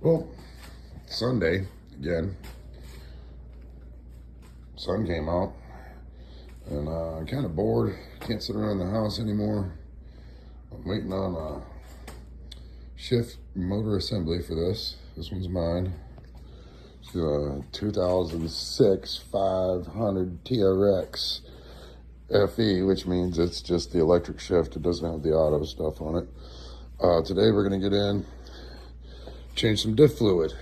Well, Sunday, again, sun came out, and I'm kind of bored. Can't sit around the house anymore. I'm waiting on a shift motor assembly for this. This one's mine. It's a 2006 500 TRX FE, which means it's just the electric shift. It doesn't have the auto stuff on it. Today we're going to get in, change some diff fluid.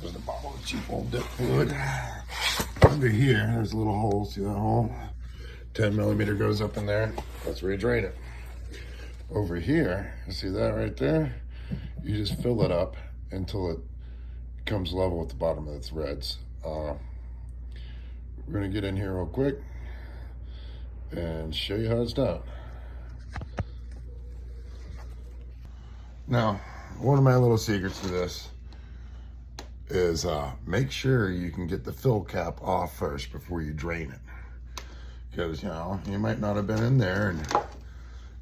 There's a bottle of cheap old diff fluid. Under here, there's a little hole. See that hole? 10 millimeter goes up in there. That's where you drain it. Over here, you see that right there? You just fill it up until it comes level with the bottom of the threads. We're gonna get in here real quick and show you how it's done. Now, one of my little secrets to this is make sure you can get the fill cap off first before you drain it. Because, you know, you might not have been in there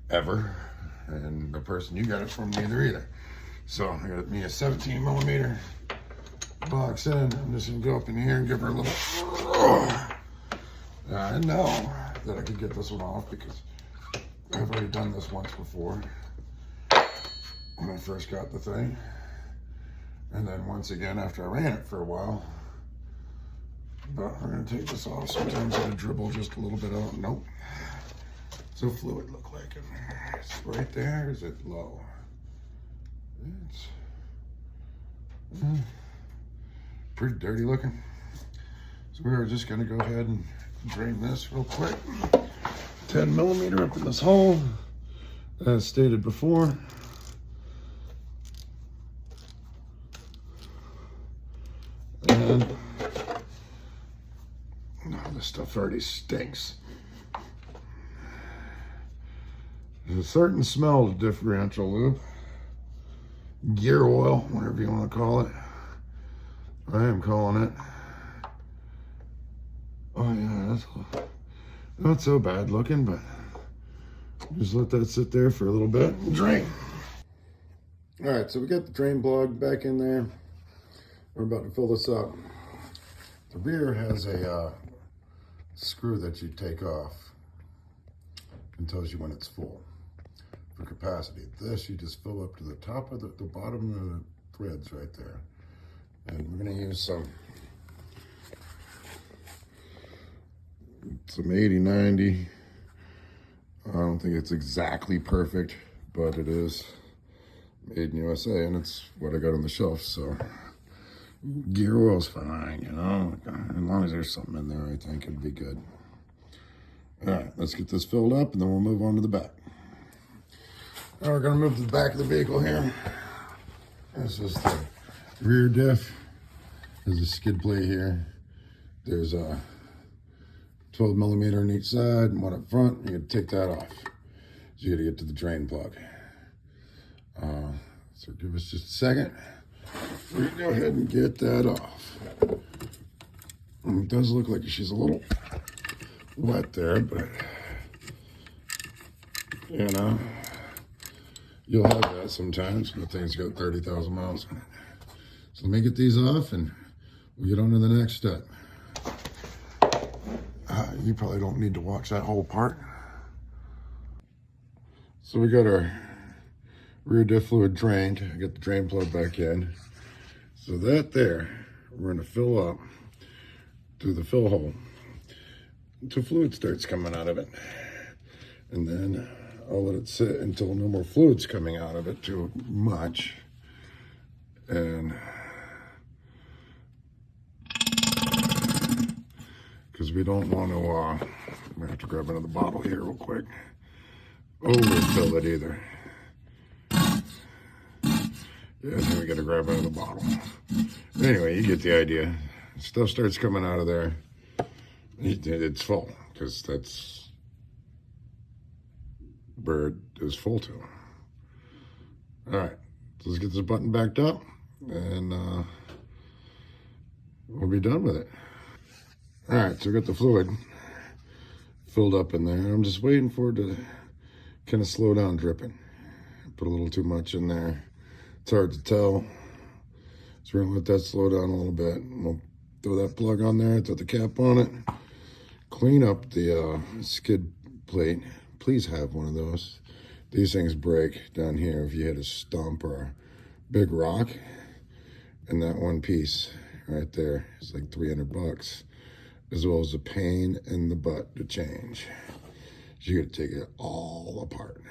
ever, and the person you got it from either. So I got me a 17 millimeter box in. I'm just gonna go up in here and give her a little. I know that I could get this one off because I've already done this once before when I first got the thing. And then once again after I ran it for a while. But we're gonna take this off. Sometimes it'll dribble just a little bit out. Nope. What's the fluid look like in there? Is it right there? Is it low? It's pretty dirty looking. So we're just gonna go ahead and drain this real quick. 10 millimeter up in this hole, as stated before. And oh, this stuff already stinks. There's a certain smell to differential lube. Gear oil, whatever you want to call it. I am calling it. Oh yeah, that's not so bad looking, but just let that sit there for a little bit and drain. All right, so we got the drain plug back in there. We're about to fill this up. The rear has a screw that you take off and tells you when it's full for capacity. This you just fill up to the top of the bottom of the threads right there. And we're gonna use some 80/90. I don't think it's exactly perfect, but it is made in USA, and it's what I got on the shelf, so gear oil's fine, you know. As long as there's something in there, I think it'd be good. All right, let's get this filled up, and then we'll move on to the back. Now we're gonna move to the back of the vehicle here. This is the rear diff. There's a skid plate here. There's a 12 millimeter on each side and one up front. You gotta take that off. So you gotta get to the drain plug. So give us just a second. We're gonna go ahead and get that off. And it does look like she's a little wet there, but you know, you'll have that sometimes. The thing's got 30,000 miles on it. So let me get these off and we'll get on to the next step. You probably don't need to watch that whole part. So we got our rear diff fluid drained. I got the drain plug back in. So that there, we're gonna fill up through the fill hole until fluid starts coming out of it. And then I'll let it sit until no more fluid's coming out of it too much. And because we don't want to, I'm gonna have to grab another bottle here real quick. Overfill it either. Yeah, then we gotta grab another bottle. Anyway, you get the idea. Stuff starts coming out of there. It's full, because that's where it is full to. All right, so let's get this button backed up, and we'll be done with it. All right, so we got the fluid filled up in there. I'm just waiting for it to kind of slow down dripping. Put a little too much in there. It's hard to tell. So we're gonna let that slow down a little bit. We'll throw that plug on there, throw the cap on it, clean up the skid plate. Please have one of those. These things break down here if you hit a stump or a big rock. And that one piece right there is like 300 bucks, as well as a pain in the butt to change. So you gotta take it all apart.